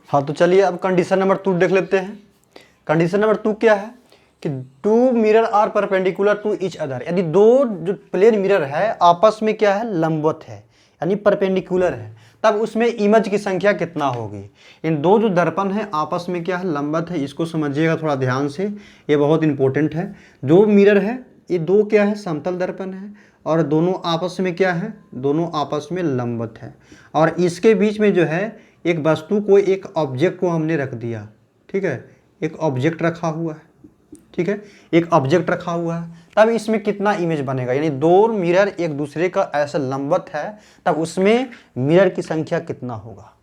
हाँ तो चलिए अब कंडीशन नंबर 2 देख लेते हैं। कंडीशन नंबर 2 क्या है कि two mirror are perpendicular to each other, यानी दो जो प्लेन मिरर है आपस में क्या है, लंबवत है यानी परपेंडिकुलर है, तब उसमें इमेज की संख्या कितना होगी। इन दो जो दर्पण है आपस में क्या है, लंबवत है, इसको समझिएगा थोड़ा ध्यान से, ये बहुत इंपॉर्टेंट है। जो मिरर है ये दो क्या है, समतल दर्पण है और दोनों आपस में क्या है, दोनों आपस में लंबवत है और इसके बीच में जो है एक वस्तु को, एक ऑब्जेक्ट को हमने रख दिया। ठीक है, एक ऑब्जेक्ट रखा हुआ है। ठीक है, एक ऑब्जेक्ट रखा हुआ है, तब इसमें कितना इमेज बनेगा, यानी दो मिरर एक दूसरे का ऐसा लंबवत है तब उसमें मिरर की संख्या कितना होगा।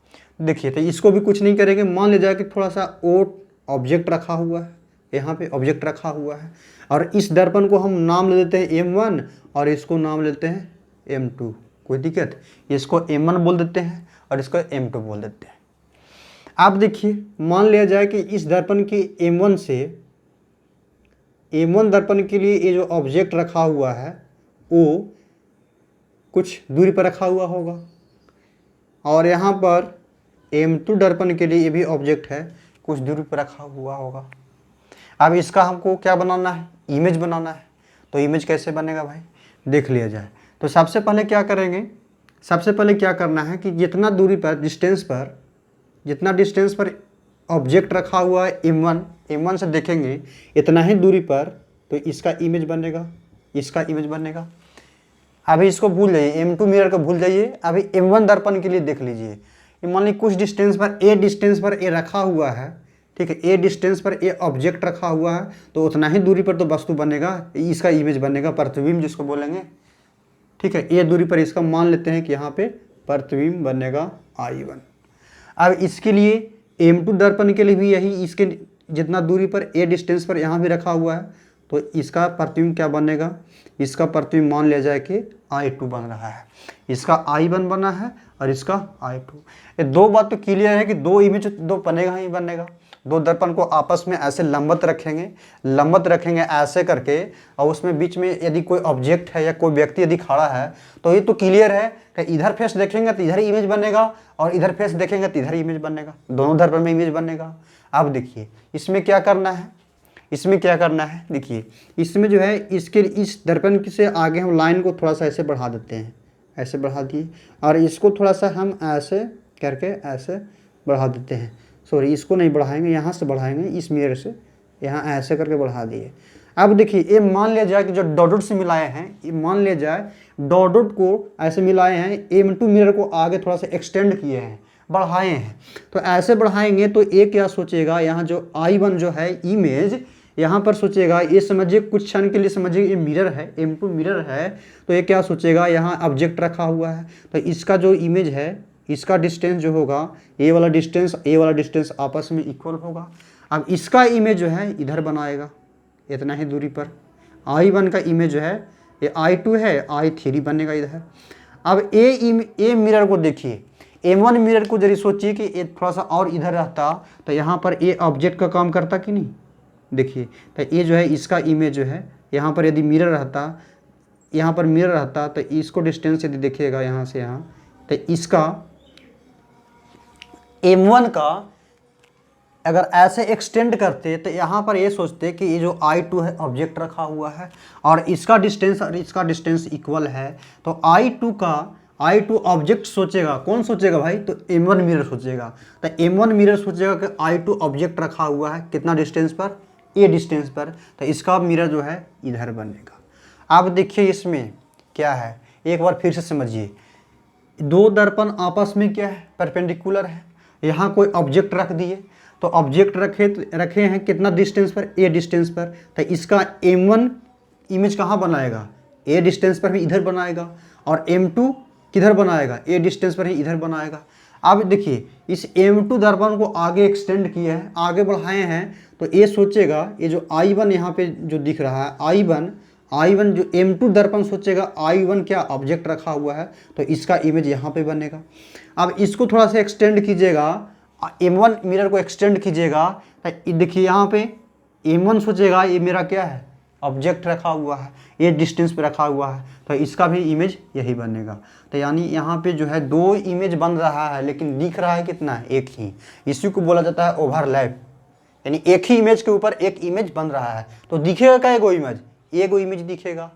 देखिए तो इसको भी कुछ नहीं करेंगे, मान लिया जाए कि थोड़ा सा और ऑब्जेक्ट रखा हुआ है, यहाँ पे ऑब्जेक्ट रखा हुआ है और इस दर्पण को हम नाम ले देते हैं M1 और इसको नाम लेते हैं M2। कोई दिक्कत, इसको M1 बोल देते हैं और इसको M2 बोल देते हैं। आप देखिए मान लिया जाए कि इस दर्पण की M1 से, M1 दर्पण के लिए ये जो ऑब्जेक्ट रखा हुआ है वो कुछ दूरी पर रखा हुआ होगा और यहाँ पर M2 दर्पण के लिए ये भी ऑब्जेक्ट है, कुछ दूरी पर रखा हुआ होगा। अब इसका हमको क्या बनाना है, इमेज बनाना है। तो इमेज कैसे बनेगा भाई, देख लिया जाए। तो सबसे पहले क्या करेंगे, सबसे पहले क्या करना है कि जितना दूरी पर, डिस्टेंस पर, जितना डिस्टेंस पर ऑब्जेक्ट रखा हुआ है M1 से देखेंगे इतना ही दूरी पर, तो इसका इमेज बनेगा, इसका इमेज बनेगा। अभी इसको भूल जाइए, M2 मिरर को भूल जाइए, अभी M1 दर्पण के लिए देख लीजिए। मान लीजिए कुछ डिस्टेंस पर, ए डिस्टेंस पर ए रखा हुआ है। ठीक है, ए डिस्टेंस पर ए ऑब्जेक्ट रखा हुआ है, तो उतना ही दूरी पर तो वस्तु बनेगा, इसका इमेज बनेगा, प्रतिबिंब जिसको बोलेंगे। ठीक है, ए दूरी पर इसका मान लेते हैं कि यहाँ पे प्रतिबिंब बनेगा I1। अब इसके लिए M2 दर्पण के लिए भी यही, इसके जितना दूरी पर ए डिस्टेंस पर यहाँ भी रखा हुआ है, तो इसका प्रतिबिंब क्या बनेगा, इसका प्रतिबिंब मान लिया जाए कि I2 बन रहा है, इसका I1 बना है और इसका I2। ये दो बात तो क्लियर है कि दो इमेज दो बनेगा ही बनेगा। दो दर्पण को आपस में ऐसे लंबवत रखेंगे ऐसे करके, और उसमें बीच में यदि कोई ऑब्जेक्ट है या कोई व्यक्ति यदि खड़ा है, तो ये तो क्लियर है कि इधर फेस देखेंगे तो इधर इमेज बनेगा और इधर फेस देखेंगे तो इधर इमेज बनेगा, दोनों दर्पण में इमेज बनेगा। अब देखिए इसमें क्या करना है, इसमें क्या करना है, देखिए इसमें जो है इसके, इस दर्पण से आगे हम लाइन को थोड़ा सा ऐसे बढ़ा देते हैं, ऐसे बढ़ा दिए, और इसको थोड़ा सा हम ऐसे करके ऐसे बढ़ा देते हैं। सॉरी, इसको नहीं बढ़ाएंगे, यहाँ से बढ़ाएंगे, इस मिरर से यहाँ ऐसे करके बढ़ा दिए। अब देखिए ये मान लिया जाए कि जो डॉट से मिलाए हैं, ये मान लिया जाए डॉट को ऐसे मिलाए हैं, M2 मिरर को आगे थोड़ा सा एक्सटेंड किए हैं, बढ़ाए हैं। तो ऐसे बढ़ाएंगे तो ये क्या सोचेगा, यहाँ जो I1 जो है इमेज, यहाँ पर सोचेगा, ये समझिए कुछ क्षण के लिए समझिए ये मिरर है, M2 मिरर है, तो ये क्या सोचेगा, यहाँ ऑब्जेक्ट रखा हुआ है, तो इसका जो इमेज है, इसका डिस्टेंस जो होगा, ए वाला डिस्टेंस आपस में इक्वल होगा। अब इसका इमेज जो है इधर बनाएगा इतना ही दूरी पर, I1 का इमेज जो है ये I2 है, I3 बनेगा इधर। अब ए मिरर को देखिए, M1 मिरर को जरी सोचिए कि ये थोड़ा सा और इधर रहता तो यहाँ पर ए ऑब्जेक्ट का काम करता कि नहीं। देखिए तो ये जो है इसका इमेज जो है, यहाँ पर यदि मिरर रहता, यहाँ पर मिरर रहता तो इसको डिस्टेंस यदि देखिएगा यहाँ से यहाँ, तो इसका M1 का अगर ऐसे एक्सटेंड करते तो यहाँ पर ये सोचते कि ये जो I2 है ऑब्जेक्ट रखा हुआ है और इसका डिस्टेंस इक्वल है, तो I2 ऑब्जेक्ट सोचेगा, कौन सोचेगा भाई, तो M1 मिरर सोचेगा। तो M1 मिरर सोचेगा कि I2 ऑब्जेक्ट रखा हुआ है कितना डिस्टेंस पर, ए डिस्टेंस पर, तो इसका मिरर जो है इधर बनेगा। अब देखिए इसमें क्या है, एक बार फिर से समझिए, दो दर्पण आपस में क्या है, परपेंडिकुलर है। यहाँ कोई ऑब्जेक्ट रख दिए, तो ऑब्जेक्ट रखे हैं कितना डिस्टेंस पर, ए डिस्टेंस पर, तो इसका M1 इमेज कहाँ बनाएगा, ए डिस्टेंस पर ही इधर बनाएगा, और M2 किधर बनाएगा, ए डिस्टेंस पर ही इधर बनाएगा। अब देखिए इस M2 दर्पण को आगे एक्सटेंड किए हैं, आगे बढ़ाए हैं, तो ये सोचेगा, ये जो I1 यहाँ पे जो दिख रहा है, I1 जो M2 दर्पण सोचेगा I1 क्या ऑब्जेक्ट रखा हुआ है, तो इसका इमेज यहाँ पे बनेगा। अब इसको थोड़ा सा एक्सटेंड कीजिएगा, M1 मिरर को एक्सटेंड कीजिएगा, तो देखिए यहाँ पे M1 सोचेगा ये मेरा क्या है, ऑब्जेक्ट रखा हुआ है, ये डिस्टेंस पे रखा हुआ है, तो इसका भी इमेज यही बनेगा। तो यानी यहाँ पे जो है दो इमेज बन रहा है लेकिन दिख रहा है कितना है, एक ही। इसी को बोला जाता है ओवरलैप, यानी एक ही इमेज के ऊपर एक इमेज बन रहा है तो दिखेगा क्या एगो इमेज, एगो इमेज दिखेगा।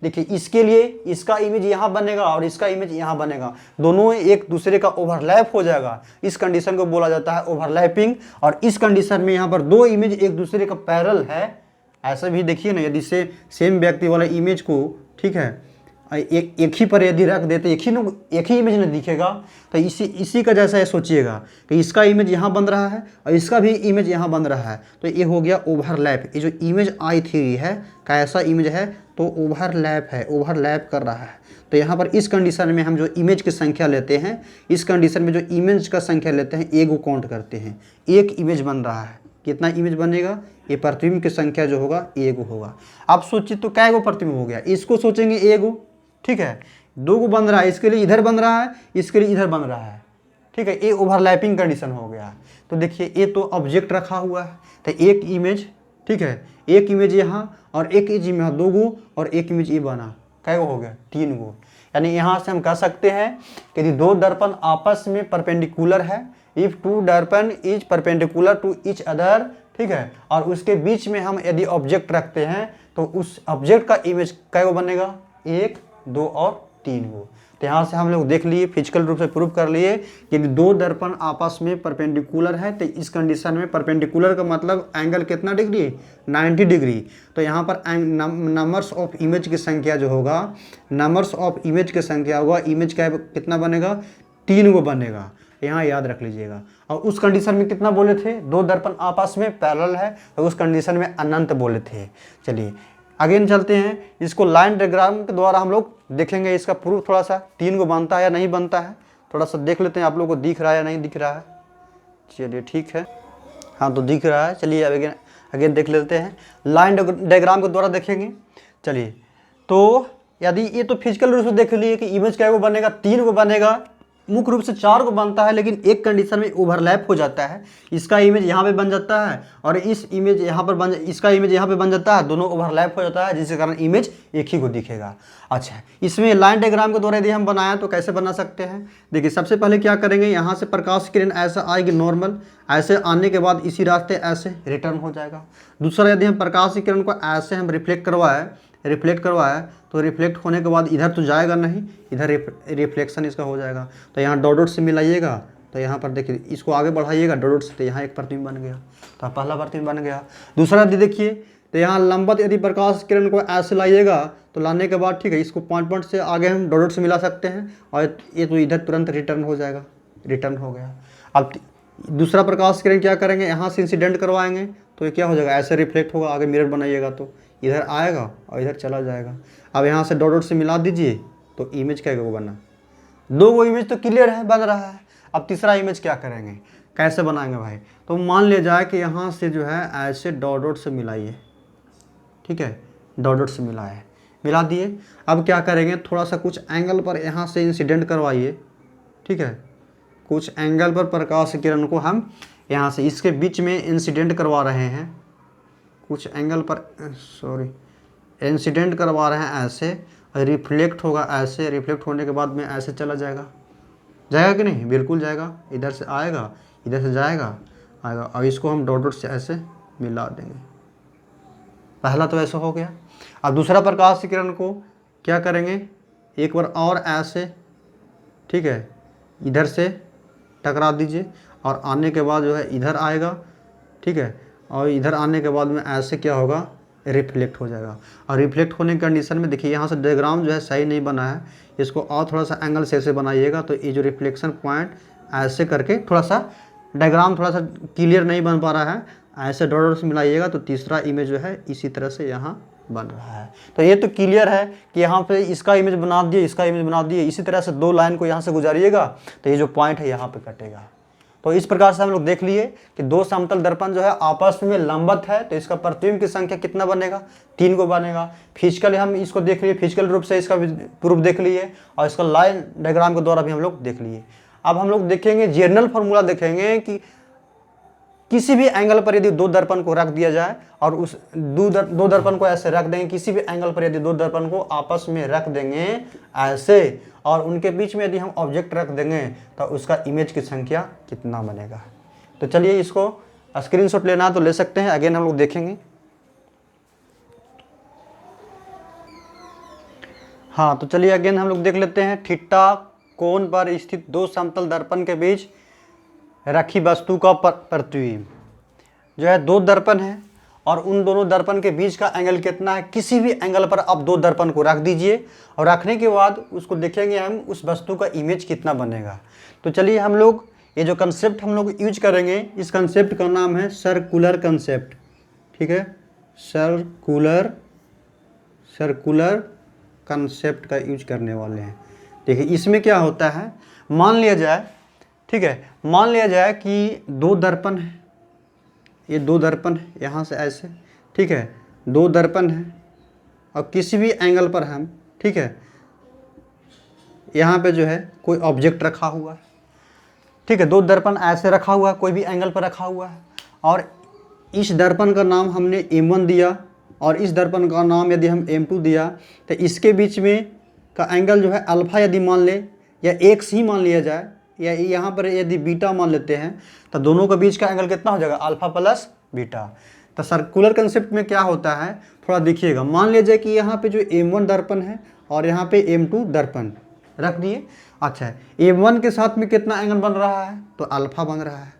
देखिए इसके लिए इसका इमेज यहाँ बनेगा और इसका इमेज यहाँ बनेगा, दोनों एक दूसरे का ओवरलैप हो जाएगा, इस कंडीशन को बोला जाता है ओवरलैपिंग। और इस कंडीशन में यहाँ पर दो इमेज एक दूसरे का पैरेलल है, ऐसा भी देखिए ना, यदि से सेम व्यक्ति वाला इमेज को, ठीक है, एक ही पर यदि रख देते एक ही इमेज नहीं दिखेगा, तो इसी का जैसा है सोचिएगा कि इसका इमेज यहाँ बन रहा है और इसका भी इमेज यहाँ बन रहा है, तो ये हो गया ओवरलैप। ये जो इमेज I3 है कैसा इमेज है, तो ओवरलैप है, ओवरलैप कर रहा है। तो यहाँ पर इस कंडीशन में हम जो इमेज की संख्या लेते हैं, इस कंडीशन में जो इमेज का संख्या लेते हैं, एक को काउंट करते हैं, एक इमेज बन रहा है। कितना इमेज बनेगा, ये प्रतिबिंब की संख्या जो होगा एगो होगा। आप सोचिए तो क्या गो प्रतिबिंब हो गया, इसको सोचेंगे एगो, ठीक है, दो को बन रहा है, इसके लिए इधर बन रहा है, इसके लिए इधर बन रहा है, ठीक है, ये ओवरलैपिंग कंडीशन हो गया। तो देखिए ये तो ऑब्जेक्ट रखा हुआ है, तो एक इमेज, ठीक है, एक इमेज यहाँ और एक इमेज यहाँ, दो गो और एक इमेज ये बना, क्या हो गया, तीन गो। यानी यहाँ से हम कह सकते हैं कि यदि दो दर्पण आपस में परपेंडिकुलर है, इफ टू दर्पण is perpendicular to each other, ठीक है, और उसके बीच में हम यदि ऑब्जेक्ट रखते हैं तो उस ऑब्जेक्ट का इमेज क्या गो बनेगा, एक, दो और तीन गो। तो यहाँ से हम लोग देख लिए, फिजिकल रूप से प्रूव कर लिए कि दो दर्पण आपस में परपेंडिकुलर है, तो इस कंडीशन में परपेंडिकुलर का मतलब एंगल कितना डिग्री, 90 डिग्री। तो यहाँ पर नंबर्स ऑफ इमेज की संख्या जो होगा, नंबर्स ऑफ इमेज की संख्या होगा, इमेज का कितना बनेगा, तीन गो बनेगा, यहाँ याद रख लीजिएगा। और उस कंडीशन में कितना बोले थे, दो दर्पण आपस में पैरेलल है, तो उस कंडीशन में अनंत बोले थे। चलिए अगेन चलते हैं, इसको लाइन डायग्राम के द्वारा हम लोग देखेंगे इसका प्रूफ, थोड़ा सा तीन को बनता है या नहीं बनता है, थोड़ा सा देख लेते हैं आप लोगों को दिख रहा है या नहीं दिख रहा है। चलिए ठीक है, हाँ तो दिख रहा है। चलिए अब अगेन देख लेते हैं, लाइन डायग्राम के द्वारा देखेंगे। चलिए तो यदि ये तो फिजिकल रूप से देख लिए कि इमेज क्या को बनेगा, तीन को बनेगा, मुख्य रूप से चार को बनता है, लेकिन एक कंडीशन में ओवरलैप हो जाता है, इसका इमेज यहाँ पे बन जाता है और इस इमेज यहाँ पर इसका इमेज यहाँ पे बन जाता है, दोनों ओवरलैप हो जाता है, जिसके कारण इमेज एक ही को दिखेगा। अच्छा, इसमें लाइन डायग्राम के द्वारा यदि हम बनाया तो कैसे बना सकते हैं, देखिए सबसे पहले क्या करेंगे, यहाँ से प्रकाश किरण ऐसा आएगी नॉर्मल, ऐसे आने के बाद इसी रास्ते ऐसे रिटर्न हो जाएगा। दूसरा, यदि हम प्रकाश की किरण को ऐसे हम रिफ्लेक्ट करवाए तो रिफ्लेक्ट होने के बाद इधर तो जाएगा नहीं, इधर रिफ्लेक्शन इसका हो जाएगा, तो यहाँ डॉट डॉट से मिलाइएगा, तो यहाँ पर देखिए इसको आगे बढ़ाइएगा डॉट डॉट से, तो यहाँ एक प्रतिबिंब बन गया, तो पहला प्रतिबिंब बन गया। दूसरा यदि देखिए तो यहाँ लंबवत यदि प्रकाश किरण को ऐसे लाइएगा तो लाने के बाद, ठीक है, इसको पॉइंट पॉइंट से आगे हम डॉट डॉट से मिला सकते हैं और ये तो इधर तुरंत रिटर्न हो जाएगा, रिटर्न हो गया। अब दूसरा प्रकाश किरण क्या करेंगे, यहाँ से इंसिडेंट करवाएंगे तो ये क्या हो जाएगा, ऐसे रिफ्लेक्ट होगा, आगे मिरर बनाइएगा तो इधर आएगा और इधर चला जाएगा। अब यहाँ से डॉट डॉट से मिला दीजिए तो इमेज क्या को बना, दो वो इमेज तो क्लियर है, बन रहा है। अब तीसरा इमेज क्या करेंगे, कैसे बनाएंगे भाई, तो मान लिया जाए कि यहाँ से जो है ऐसे डॉट डॉट से मिलाइए, ठीक है, डॉट डॉट से मिला दिए। अब क्या करेंगे, थोड़ा सा कुछ एंगल पर यहाँ से इंसिडेंट करवाइए, ठीक है, कुछ एंगल पर प्रकाश किरण को हम यहाँ से इसके बीच में इंसिडेंट करवा रहे हैं, कुछ एंगल पर इंसिडेंट करवा रहे हैं, ऐसे रिफ्लेक्ट होगा, ऐसे रिफ्लेक्ट होने के बाद में ऐसे चला जाएगा कि नहीं, बिल्कुल जाएगा, इधर से आएगा, इधर से जाएगा, आएगा। अब इसको हम डॉट डॉट से ऐसे मिला देंगे, पहला तो ऐसा हो गया। अब दूसरा प्रकाश किरण को क्या करेंगे, एक बार और ऐसे, ठीक है, इधर से टकरा दीजिए और आने के बाद जो है इधर आएगा, ठीक है, और इधर आने के बाद में ऐसे क्या होगा, रिफ्लेक्ट हो जाएगा। और रिफ्लेक्ट होने की कंडीशन में देखिए यहाँ से डायग्राम जो है सही नहीं बना है, इसको और थोड़ा सा एंगल से ऐसे बनाइएगा, तो ये जो रिफ्लेक्शन पॉइंट ऐसे करके थोड़ा सा डायग्राम थोड़ा सा क्लियर नहीं बन पा रहा है, ऐसे डॉट डॉट से मिलाइएगा तो तीसरा इमेज जो है इसी तरह से यहाँ बन रहा है। तो ये तो क्लियर है कि यहाँ पे इसका इमेज बना दिए, इसका इमेज बना दिए, इसी तरह से दो लाइन को यहाँ से गुजारिएगा तो ये जो पॉइंट है यहाँ पे कटेगा। तो इस प्रकार से हम लोग देख लिए कि दो समतल दर्पण जो है आपस में लंबवत है, तो इसका प्रतिबिंब की संख्या कितना बनेगा, तीन को बनेगा। फिजिकली हम इसको देख लिए, फिजिकल रूप से इसका प्रूफ देख लिए और इसका लाइन डायग्राम के द्वारा भी हम लोग देख लिए। अब हम लोग देखेंगे जनरल फार्मूला, देखेंगे कि किसी भी एंगल पर यदि दो दर्पण को रख दिया जाए और उस दो दर्पण को ऐसे रख देंगे, किसी भी एंगल पर यदि दो दर्पण को आपस में रख देंगे ऐसे, और उनके बीच में यदि हम ऑब्जेक्ट रख देंगे तो उसका इमेज की संख्या कितना बनेगा। तो चलिए इसको स्क्रीनशॉट लेना तो ले सकते हैं, अगेन हम लोग देखेंगे। हाँ तो चलिए अगेन हम लोग देख लेते हैं। थीटा कोण पर स्थित दो समतल दर्पण के बीच रखी वस्तु का प्रतिबिंब जो है, दो दर्पण है और उन दोनों दर्पण के बीच का एंगल कितना है। किसी भी एंगल पर आप दो दर्पण को रख दीजिए और रखने के बाद उसको देखेंगे हम उस वस्तु का इमेज कितना बनेगा। तो चलिए हम लोग ये जो कंसेप्ट हम लोग यूज करेंगे, इस कंसेप्ट का नाम है सर्कुलर कंसेप्ट। ठीक है, सर्कुलर कंसेप्ट का यूज करने वाले हैं। देखिए इसमें क्या होता है, मान लिया जाए, ठीक है, मान लिया जाए कि दो दर्पण है, ये दो दर्पण है यहाँ से ऐसे, ठीक है, दो दर्पण है और किसी भी एंगल पर हम, ठीक है, यहाँ पे जो है कोई ऑब्जेक्ट रखा हुआ है, ठीक है, दो दर्पण ऐसे रखा हुआ है, कोई भी एंगल पर रखा हुआ है और इस दर्पण का नाम हमने M1 दिया और इस दर्पण का नाम यदि हम M2 दिया तो इसके बीच में का एंगल जो है अल्फा यदि मान ले या एक्स ही मान लिया जाए, या यहाँ पर यदि बीटा मान लेते हैं तो दोनों के बीच का एंगल कितना हो जाएगा, अल्फा प्लस बीटा। तो सर्कुलर कंसेप्ट में क्या होता है, थोड़ा देखिएगा, मान लीजिए कि यहाँ पे जो M1 दर्पण है और यहाँ पे M2 दर्पण रख दिए। अच्छा, M1 के साथ में कितना एंगल बन रहा है, तो अल्फा बन रहा है।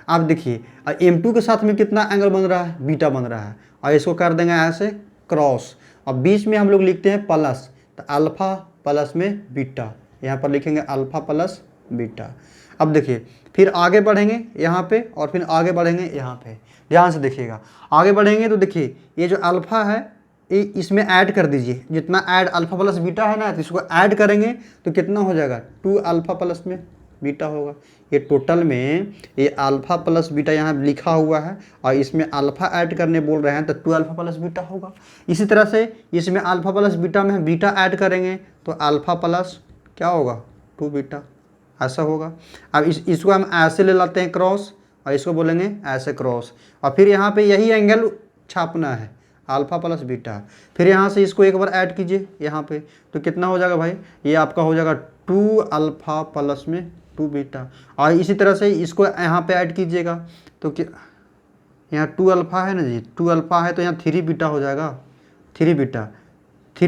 आप देखिए M2 के साथ में कितना एंगल बन रहा है, बीटा बन रहा है, और इसको कर देंगे ऐसे क्रॉस और बीच में हम लोग लिखते हैं प्लस, तो अल्फा प्लस में बीटा, यहाँ पर लिखेंगे अल्फा प्लस बीटा। अब देखिए फिर आगे बढ़ेंगे यहाँ पे और फिर आगे बढ़ेंगे यहाँ पे, ध्यान से देखिएगा। आगे बढ़ेंगे तो देखिए ये जो अल्फा है ये इसमें ऐड कर दीजिए, जितना ऐड अल्फा प्लस बीटा है ना, तो इसको ऐड करेंगे तो कितना हो जाएगा, 2 अल्फा प्लस में बीटा होगा। ये टोटल में ये अल्फा प्लस बीटा यहाँ लिखा हुआ है और इसमें अल्फा ऐड करने बोल रहे हैं तो 2 अल्फा प्लस बीटा होगा। इसी तरह से इसमें अल्फा प्लस बीटा में बीटा ऐड करेंगे तो अल्फा प्लस क्या होगा, 2 बीटा, ऐसा होगा। अब इसको हम ऐसे ले लाते हैं क्रॉस और इसको बोलेंगे ऐसे क्रॉस, और फिर यहाँ पे यही एंगल छापना है अल्फा प्लस बीटा। फिर यहाँ से इसको एक बार ऐड कीजिए यहाँ पे, तो कितना हो जाएगा भाई, ये आपका हो जाएगा 2 अल्फा प्लस में 2 बीटा। और इसी तरह से इसको यहाँ पे ऐड कीजिएगा तो क्या, यहाँ 2 अल्फा है ना जी, 2 अल्फा है तो यहाँ 3 बीटा हो जाएगा, 3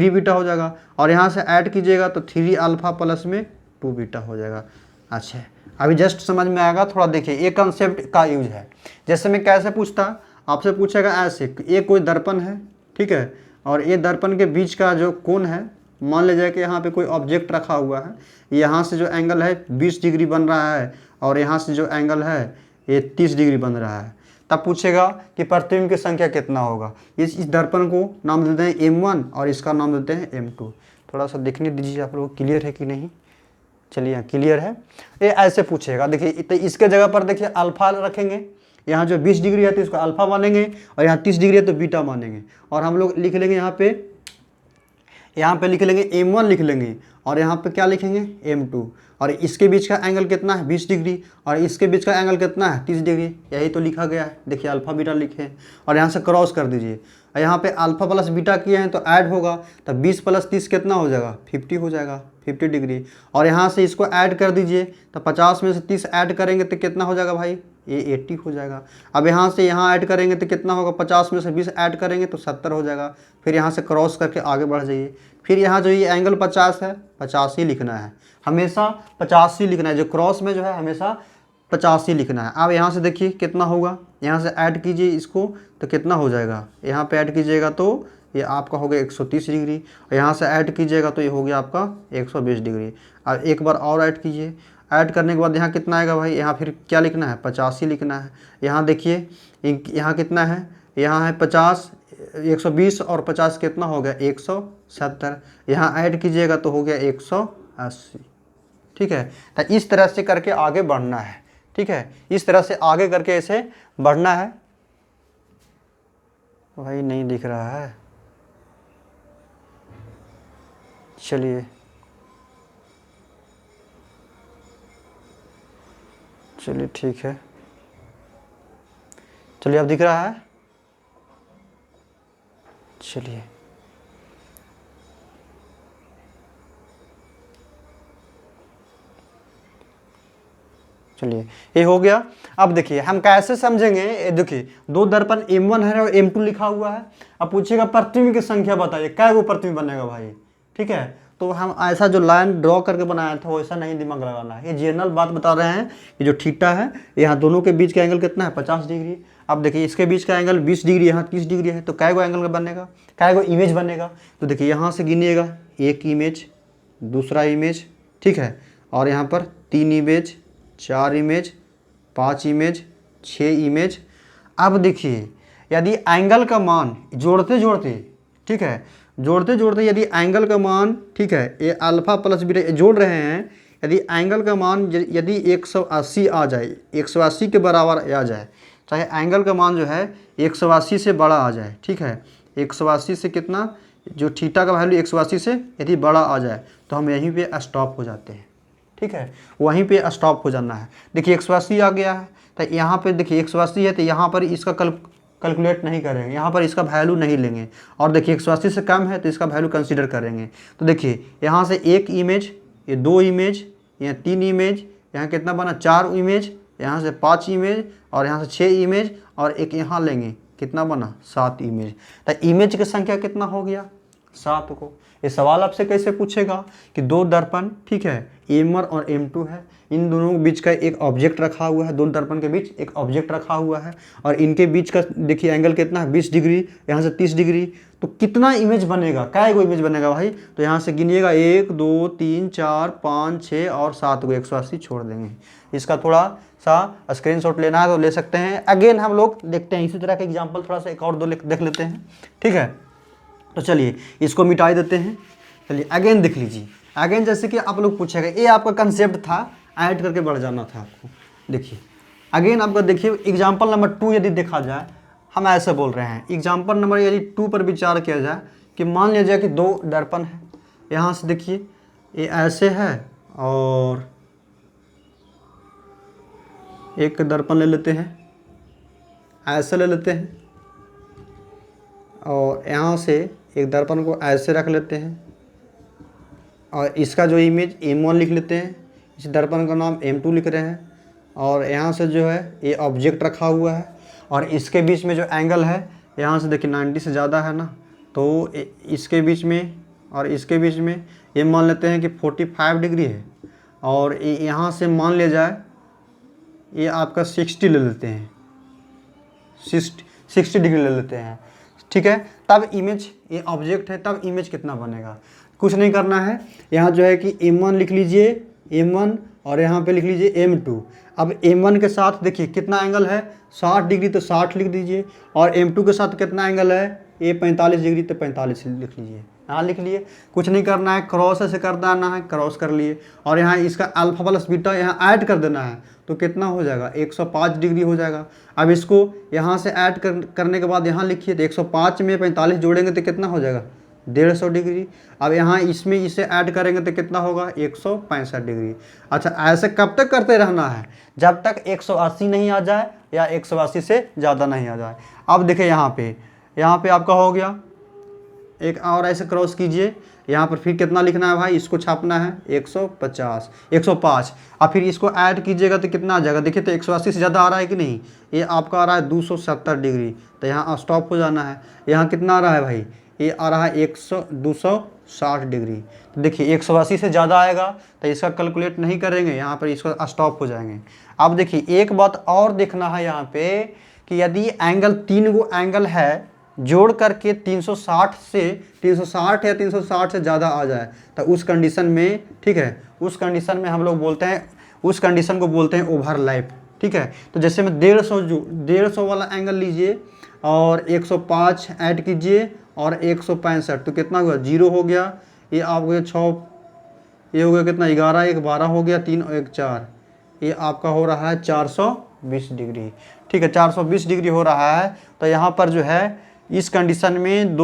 बीटा हो जाएगा। और यहाँ से ऐड कीजिएगा तो 3 अल्फा प्लस में 2 बीटा हो जाएगा। अच्छा, अभी जस्ट समझ में आएगा। थोड़ा देखिए ये कंसेप्ट का यूज है। जैसे मैं कैसे पूछता, आपसे पूछेगा ऐसे, ये कोई दर्पण है, ठीक है, और ये दर्पण के बीच का जो कोण है, मान लीजिए कि यहाँ पे कोई ऑब्जेक्ट रखा हुआ है, यहाँ से जो एंगल है 20 डिग्री बन रहा है और यहाँ से जो एंगल है ये 30 डिग्री बन रहा है। तब पूछेगा कि प्रतिबिंब की संख्या कितना होगा। इस दर्पण को नाम देते हैं M1 और इसका नाम देते हैं M2। थोड़ा सा देखने दीजिए आप लोग, क्लियर है कि नहीं। चलिए क्लियर है। ये ऐसे पूछेगा, देखिए तो इसके जगह पर देखिए अल्फा रखेंगे, यहाँ जो 20 डिग्री है तो इसको अल्फा मानेंगे और यहाँ 30 डिग्री है तो बीटा मानेंगे, और हम लोग लिख लेंगे यहाँ पे लिख लेंगे M1 लिख लेंगे और यहाँ पे क्या लिखेंगे M2। और इसके बीच का एंगल कितना है 20 डिग्री और इसके बीच का एंगल कितना है 30 डिग्री, यही तो लिखा गया है। देखिए अल्फा बीटा लिखे हैं और यहाँ से क्रॉस कर दीजिए और यहाँ पे अल्फा प्लस बीटा किए हैं तो ऐड होगा, तो 20 प्लस 30 कितना हो जाएगा 50 हो जाएगा, 50 डिग्री। और यहाँ से इसको ऐड कर दीजिए तो 50 में से 30 ऐड करेंगे तो कितना हो जाएगा भाई, ये 80 हो जाएगा। अब यहाँ से यहाँ ऐड करेंगे तो कितना होगा, 50 में से 20 ऐड करेंगे तो 70 हो जाएगा। फिर यहाँ से क्रॉस करके आगे बढ़ जाइए। फिर यहाँ जो ये एंगल 50 है 50 ही लिखना है, हमेशा 50 ही लिखना है, जो क्रॉस में जो है हमेशा 50 ही लिखना है। अब यहाँ से देखिए कितना होगा, यहाँ से ऐड कीजिए इसको तो कितना हो जाएगा, यहाँ पे ऐड कीजिएगा तो ये आपका हो गया 130 डिग्री, और यहाँ से ऐड कीजिएगा तो ये हो गया आपका 120 डिग्री। अब एक बार और ऐड कीजिए, ऐड करने के बाद यहाँ कितना आएगा भाई, यहाँ फिर क्या लिखना है 50 ही लिखना है। यहाँ देखिए यहाँ कितना है, यहाँ है 50, 120 और 50 कितना हो गया 170, यहाँ ऐड कीजिएगा तो हो गया 180। ठीक है, तो इस तरह से करके आगे बढ़ना है। ठीक है, इस तरह से आगे करके ऐसे बढ़ना है। भाई नहीं दिख रहा है, चलिए ठीक है। चलिए अब दिख रहा है, चलिए चलिए ये हो गया। अब देखिए हम कैसे समझेंगे, ये देखिए दो दर्पण M1 है और M2 लिखा हुआ है। अब पूछेगा प्रतिबिंब की संख्या बताइए, कै गो प्रतिबिंब बनेगा भाई, ठीक है। तो हम ऐसा जो लाइन ड्रॉ करके बनाया था वैसा नहीं दिमाग लगाना है, ये जनरल बात बता रहे हैं। ये जो थीटा है, यहाँ दोनों के बीच का एंगल कितना है, 50 डिग्री। अब देखिए इसके बीच का एंगल 20 डिग्री, यहाँ 30 डिग्री है, तो कै गो एंगल बनेगा, कै गो इमेज बनेगा। तो देखिए यहाँ से गिनिएगा, एक इमेज, दूसरा इमेज, ठीक है, और यहाँ पर 3 इमेज, 4 इमेज, 5 इमेज, 6 इमेज। अब देखिए यदि एंगल का मान जोड़ते जोड़ते, ठीक है, जोड़ते जोड़ते यदि एंगल का मान, ठीक है, ये अल्फा प्लस बीटा जोड़ रहे हैं, यदि एंगल का मान यदि 180 आ जाए, 180 के बराबर आ जाए, चाहे एंगल का मान जो है 180 से बड़ा आ जाए, ठीक है, 180 से कितना, जो थीटा का वैल्यू 180 से यदि बड़ा आ जाए तो हम यहीं पे स्टॉप हो जाते हैं, ठीक है, वहीं पे स्टॉप हो जाना है। देखिए 180 आ गया है, तो यहाँ पे देखिए 180 है, तो यहाँ पर इसका कैलकुलेट नहीं करेंगे, यहाँ पर इसका वैल्यू नहीं लेंगे। और देखिए 180 से कम है तो इसका वैल्यू कंसीडर करेंगे। तो देखिए यहाँ से एक इमेज, ये 2 इमेज, यहाँ 3 इमेज, यहाँ कितना बना 4 इमेज, यहाँ से 5 इमेज, और यहाँ से 6 इमेज, और एक यहाँ लेंगे, कितना बना 7 इमेज। तो इमेज की संख्या कितना हो गया, 7 को। ये सवाल आपसे कैसे पूछेगा कि दो दर्पण, ठीक है, M1 और M2 है, इन दोनों के बीच का एक ऑब्जेक्ट रखा हुआ है, दोनों दर्पण के बीच एक ऑब्जेक्ट रखा हुआ है, और इनके बीच का देखिए एंगल कितना है 20 डिग्री, यहाँ से 30 डिग्री, तो कितना इमेज बनेगा, कै गो इमेज बनेगा भाई। तो यहाँ से गिनिएगा 1 2 3 4 5 6 और 7 को, 180 छोड़ देंगे। इसका थोड़ा सा स्क्रीनशॉट लेना है तो ले सकते हैं। अगेन हम लोग देखते हैं इसी तरह के एग्जाम्पल, थोड़ा सा एक और दो देख लेते हैं, ठीक है। तो चलिए इसको मिटा देते हैं। चलिए अगेन देख लीजिए, अगेन जैसे कि आप लोग पूछेगा, ये आपका कंसेप्ट था, ऐड करके बढ़ जाना था आपको। देखिए अगेन आपका देखिए एग्जाम्पल नंबर 2 यदि देखा जाए, हम ऐसे बोल रहे हैं, एग्जाम्पल नंबर यदि 2 पर विचार किया जाए कि मान लिया जाए कि दो दर्पण है, यहाँ से देखिए ये ऐसे है और एक दर्पण ले लेते हैं, ऐसे ले लेते हैं, और यहाँ से एक दर्पण को ऐसे रख लेते हैं, और इसका जो इमेज M1 लिख लेते हैं, इस दर्पण का नाम M2 लिख रहे हैं, और यहाँ से जो है ये ऑब्जेक्ट रखा हुआ है, और इसके बीच में जो एंगल है यहाँ से देखिए 90 से ज़्यादा है ना, तो इसके बीच में और इसके बीच में ये मान लेते हैं कि 45 डिग्री है, और यहाँ से मान लिया जाए ये आपका 60 ले लेते हैं, 60 डिग्री ले लेते हैं, ठीक है। तब इमेज, ये ऑब्जेक्ट है, तब इमेज कितना बनेगा, कुछ नहीं करना है, यहाँ जो है कि M1 लिख लीजिए, M1, और यहाँ पे लिख लीजिए M2। अब M1 के साथ देखिए कितना एंगल है 60 डिग्री, तो 60 लिख दीजिए, और M2 के साथ कितना एंगल है, ये 45 डिग्री, तो 45 लिख लीजिए, यहाँ लिख लिए। कुछ नहीं करना है, क्रॉस ऐसे कर देना है, क्रॉस कर लिए, और यहाँ इसका अल्फा प्लस बीटा यहाँ ऐड कर देना है, तो कितना हो जाएगा 105 डिग्री हो जाएगा। अब इसको यहाँ से ऐड करने के बाद यहाँ लिखिए, तो 105 में 45 जोड़ेंगे तो कितना हो जाएगा 150 डिग्री। अब यहाँ इसमें इसे ऐड करेंगे तो कितना होगा 165 डिग्री। अच्छा ऐसे कब तक करते रहना है, जब तक 180 नहीं आ जाए या 180 से ज़्यादा नहीं आ जाए। अब देखिए यहाँ पे आपका हो गया, एक और ऐसे क्रॉस कीजिए, यहाँ पर फिर कितना लिखना है भाई, इसको छापना है 105, और फिर इसको ऐड कीजिएगा तो कितना आ जाएगा, देखिए तो 180 से ज़्यादा आ रहा है कि नहीं, ये आपका आ रहा है 270 डिग्री, तो यहाँ स्टॉप हो जाना है। यहाँ कितना आ रहा है भाई, ये आ रहा है 260 डिग्री। तो देखिए 180 से ज़्यादा आएगा तो इसका कैलकुलेट नहीं करेंगे, यहाँ पर इसको स्टॉप हो जाएंगे। अब देखिए एक बात और देखना है यहाँ पे कि यदि एंगल 3 गो एंगल है जोड़ करके 360 या 360 से ज़्यादा आ जाए तो उस कंडीशन में, ठीक है, उस कंडीशन में हम लोग बोलते हैं, उस कंडीशन को बोलते हैं ओवरलैप, ठीक है। तो जैसे में 150 वाला एंगल लीजिए और 105 ऐड कीजिए और 165, तो कितना हुआ 0 हो गया, ये आपको 6, ये हो गया कितना 11, 1 12 हो गया, 3 और 1 4, ये आपका हो रहा है 420 डिग्री, ठीक है, 420 डिग्री हो रहा है। तो यहाँ पर जो है इस कंडीशन में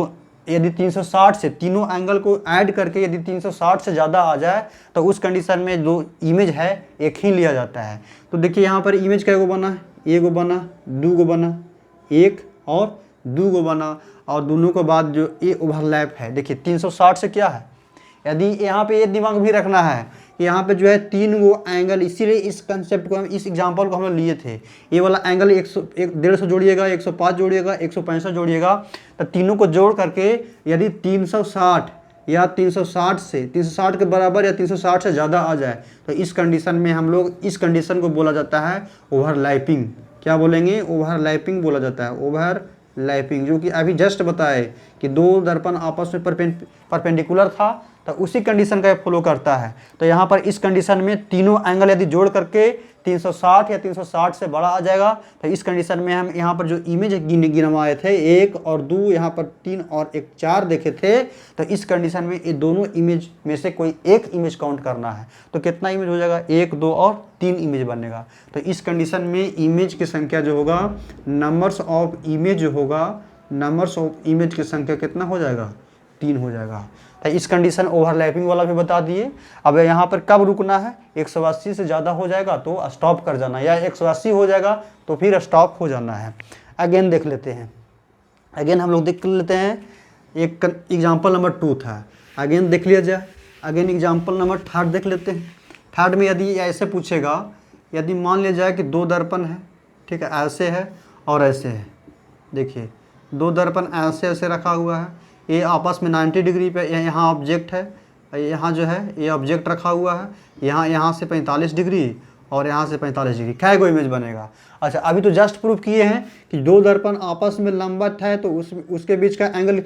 यदि 360 से तीनों एंगल को ऐड करके यदि 360 से ज़्यादा आ जाए तो उस कंडीशन में जो इमेज है एक ही लिया जाता है। तो देखिए यहाँ पर इमेज क्या गो बना, 1 गो बना, 2 गो बना, एक और दो को बना, और दोनों के बाद जो ये ओवरलैप है, देखिए 360 से क्या है, यदि यहाँ पे ये दिमाग भी रखना है कि यहाँ पे जो है 3 गो एंगल, इसीलिए इस कंसेप्ट को हम, इस एग्जांपल को हम लोग लिए थे। ये वाला एंगल 150 जोड़िएगा, 105 जोड़िएगा, 165 जोड़िएगा, तो तीनों को जोड़ करके यदि 360 या 360 के बराबर या 360 से ज़्यादा आ जाए, तो इस कंडीशन में हम लोग, इस कंडीशन को बोला जाता है ओवरलैपिंग। क्या बोलेंगे? ओवरलैपिंग बोला जाता है, ओवरलैपिंग, जो कि अभी जस्ट बताए कि दो दर्पण आपस में परपेंडिकुलर था, तो उसी कंडीशन का फॉलो करता है। तो यहाँ पर इस कंडीशन में तीनों एंगल यदि जोड़ करके 360 या 360 से बड़ा आ जाएगा, तो इस कंडीशन में हम यहाँ पर जो इमेज गिनवाए थे 1 और 2, यहाँ पर 3 और 1 4 देखे थे, तो इस कंडीशन में ये दोनों इमेज में से कोई एक इमेज काउंट करना है। तो कितना इमेज हो जाएगा? 1, 2 और 3 इमेज बनेगा। तो इस कंडीशन में इमेज की संख्या जो होगा, नंबर्स ऑफ इमेज जो होगा, नंबर्स ऑफ इमेज की संख्या कितना हो जाएगा? 3 हो जाएगा। तो इस कंडीशन ओवरलैपिंग वाला भी बता दिए। अब यहाँ पर कब रुकना है? 180 से ज़्यादा हो जाएगा तो स्टॉप कर जाना, या 180 हो जाएगा तो फिर स्टॉप हो जाना है। अगेन देख लेते हैं, अगेन हम लोग देख लेते हैं। एक एग्जाम्पल नंबर 2 था, अगेन देख लिया जाए। अगेन एग्जाम्पल नंबर 3 देख लेते हैं। 3 में यदि ऐसे पूछेगा, यदि मान लिया जाए कि 2 दर्पण है, ठीक है, ऐसे है और ऐसे है। देखिए 2 दर्पण ऐसे ऐसे रखा हुआ है, ये आपस में 90 डिग्री पे, यहाँ ऑब्जेक्ट है, यहाँ जो है ये ऑब्जेक्ट रखा हुआ है, यहाँ से 45 डिग्री और यहाँ से 45 डिग्री। क्या गो इमेज बनेगा? अच्छा, अभी तो जस्ट प्रूफ किए हैं कि 2 दर्पण आपस में लंबवत है, तो उसके बीच का एंगल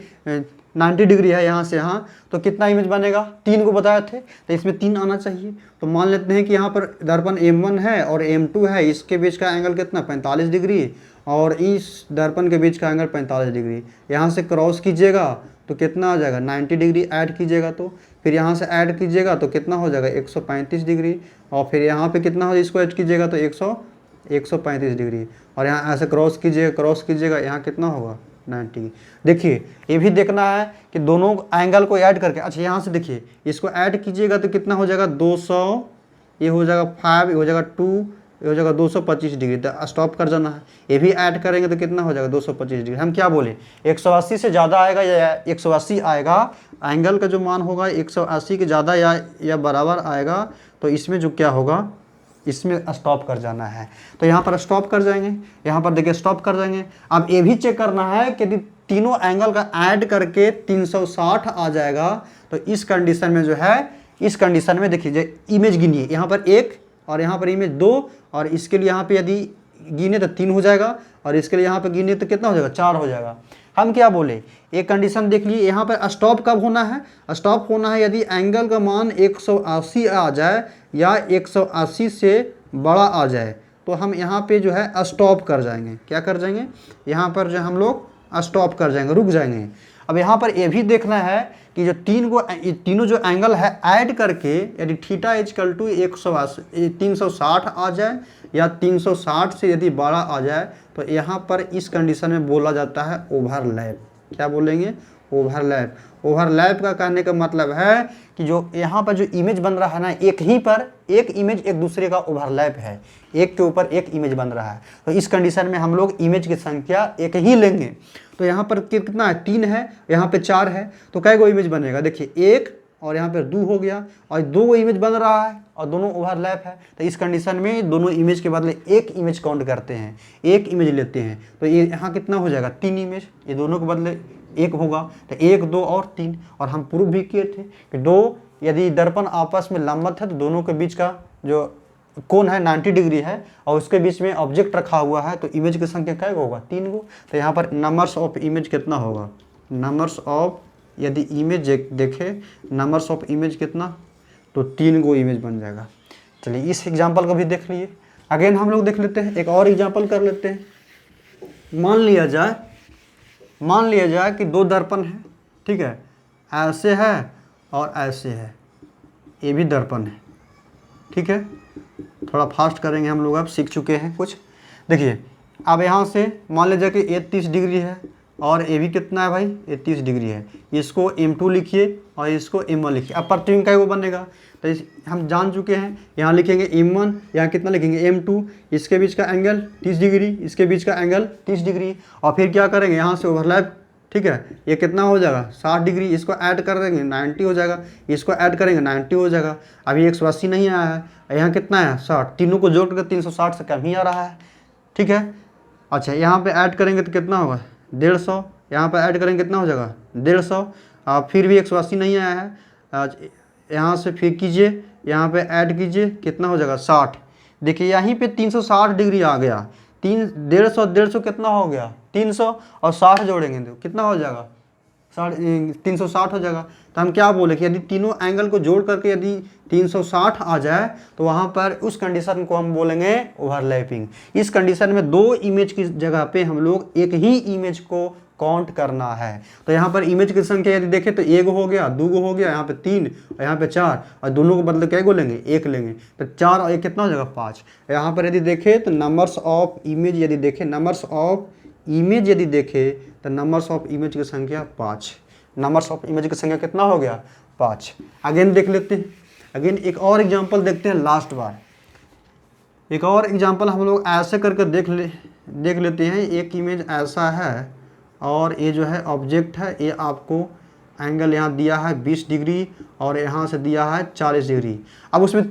90 डिग्री है यहाँ से यहाँ, तो कितना इमेज बनेगा? 3 को बताए थे, तो इसमें 3 आना चाहिए। तो मान लेते हैं कि यहाँ पर दर्पण M1 है और M2 है, इसके बीच का एंगल कितना? 45 डिग्री, और इस दर्पण के बीच का एंगल 45 डिग्री। यहाँ से क्रॉस कीजिएगा तो कितना आ जाएगा? 90 डिग्री ऐड कीजिएगा, तो फिर यहाँ से ऐड कीजिएगा तो कितना हो जाएगा? 135 डिग्री, और फिर यहाँ पे कितना हो, इसको ऐड कीजिएगा तो 135 डिग्री, और यहाँ ऐसे क्रॉस कीजिएगा, यहाँ कितना होगा? 90। देखिए ये भी देखना है कि दोनों एंगल को ऐड करके, अच्छा यहाँ से देखिए इसको ऐड कीजिएगा तो कितना हो जाएगा? 200, ये हो जाएगा 5, ये हो जाएगा 2, ये हो जाएगा 225 डिग्री। तो स्टॉप कर जाना है। ये भी ऐड करेंगे तो कितना हो जाएगा? 225 डिग्री। हम क्या बोले? 180 से ज़्यादा आएगा या 180 आएगा, एंगल का जो मान होगा 180 के ज़्यादा या बराबर आएगा, तो इसमें जो क्या होगा, इसमें स्टॉप कर जाना है। तो यहाँ पर स्टॉप कर जाएंगे, यहाँ पर देखिए स्टॉप कर जाएंगे। अब ये भी चेक करना है कि यदि तीनों एंगल का ऐड करके 360 आ जाएगा, तो इस कंडीशन में जो है, इस कंडीशन में देखिए जो इमेज गिनिए, यहाँ पर 1 और यहाँ पर इमेज 2, और इसके लिए यहाँ पे यदि गिने तो 3 हो जाएगा, और इसके लिए यहाँ पे गिने तो कितना हो जाएगा? 4 हो जाएगा। हम क्या बोले? एक कंडीशन देख लिए, यहाँ पर स्टॉप कब होना है? स्टॉप होना है यदि एंगल का मान 180 आ जाए या 180 से बड़ा आ जाए, तो हम यहाँ पे जो है स्टॉप कर जाएंगे। क्या कर जाएंगे? यहाँ पर जो हम लोग स्टॉप कर जाएंगे, रुक जाएंगे। अब यहाँ पर ये भी देखना है कि जो तीनों जो एंगल है ऐड करके यदि थीटा इक्वल टू 360 आ जाए या 360 से यदि बड़ा आ जाए, तो यहाँ पर इस कंडीशन में बोला जाता है ओवरलैप। क्या बोलेंगे? ओवरलैप। ओवरलैप का कहने का मतलब है कि जो यहाँ पर जो इमेज बन रहा है ना, एक ही पर एक इमेज एक दूसरे का ओवरलैप है, एक के ऊपर एक इमेज बन रहा है। तो इस कंडीशन में हम लोग इमेज की संख्या एक ही लेंगे। तो यहाँ पर कितना है? 3 है, यहाँ पे 4 है, तो कै गो इमेज बनेगा? देखिए 1 और यहाँ पर 2 हो गया, और 2 इमेज बन रहा है और दोनों ओवरलैप है। तो इस कंडीशन में दोनों इमेज के बदले एक इमेज काउंट करते हैं, एक इमेज लेते हैं। तो ये यहाँ कितना हो जाएगा? 3 इमेज, ये दोनों के बदले 1 होगा, तो 1, 2 और 3। और हम प्रूफ भी किए थे कि 2 यदि दर्पण आपस में लंबवत है, तो दोनों के बीच का जो कोण है 90 डिग्री है, और उसके बीच में ऑब्जेक्ट रखा हुआ है, तो इमेज की संख्या क्या होगा? 3 गो। तो यहाँ पर नंबर्स ऑफ इमेज कितना होगा? नंबर्स ऑफ, यदि इमेज देखे नंबर्स ऑफ इमेज कितना, तो 3 गो इमेज बन जाएगा। चलिए इस एग्जाम्पल को भी देख लिए। अगेन हम लोग देख लेते हैं, एक और एग्जाम्पल कर लेते हैं। मान लिया जाए कि 2 दर्पण है, ठीक है, ऐसे है और ऐसे है, ये भी दर्पण है, ठीक है। थोड़ा फास्ट करेंगे हम लोग, अब सीख चुके हैं कुछ। देखिए अब यहाँ से मान लीजिए कि ये 30 डिग्री है, और ये भी कितना है भाई, ये 30 डिग्री है। इसको M2 लिखिए और इसको M1 लिखिए। अब प्रतिबिंब का वो बनेगा, तो हम जान चुके हैं। यहाँ लिखेंगे M1, यहाँ कितना लिखेंगे M2, इसके बीच का एंगल 30 डिग्री, इसके बीच का एंगल 30 डिग्री। और फिर क्या करेंगे, यहाँ से ओवरलैप, ठीक है, ये कितना हो जाएगा 60 डिग्री, इसको ऐड कर देंगे 90 हो जाएगा, इसको ऐड करेंगे 90 हो जाएगा। अभी 180 नहीं आया है, यहाँ कितना है 60, तीनों को जोड़ कर 360 से कम ही आ रहा है, ठीक है। अच्छा, यहाँ पे ऐड करेंगे तो कितना होगा 150, यहाँ पे ऐड करेंगे कितना हो जाएगा 150। फिर भी 180 नहीं आया है, यहाँ से फिर कीजिए, यहाँ पे ऐड कीजिए, कितना हो जाएगा 60। देखिए यहीं पे 360 डिग्री आ गया, 150 कितना हो गया 300, और 60 जोड़ेंगे तो कितना हो जाएगा 360 हो जाएगा। तो हम क्या बोले कि यदि तीनों एंगल को जोड़ करके यदि 360 आ जाए तो वहाँ पर उस कंडीशन को हम बोलेंगे ओवरलैपिंग। इस कंडीशन में दो इमेज की जगह पे हम लोग एक ही इमेज को काउंट करना है। तो यहाँ पर इमेज की संख्या यदि देखें तो 1 हो गया, 2 हो गया, यहाँ पे 3 और यहाँ पे 4, और दोनों को बदले क्या लेंगे 1 लेंगे, तो 4 और 1 कितना हो जाएगा 5। यहाँ पर यदि देखें तो नंबर्स ऑफ इमेज यदि देखें, नंबर्स ऑफ इमेज यदि देखें तो नंबर्स ऑफ इमेज की संख्या 5, नंबर्स ऑफ इमेज की संख्या कितना हो गया 5। अगेन देख लेते हैं, अगेन एक और एग्जांपल देखते हैं लास्ट बार। एक और एग्जांपल हम लोग ऐसे करके देख लेते हैं। एक इमेज ऐसा है और ये जो है ऑब्जेक्ट है, ये आपको एंगल यहाँ दिया है 20 डिग्री और यहाँ से दिया है 40 डिग्री। अब उसमें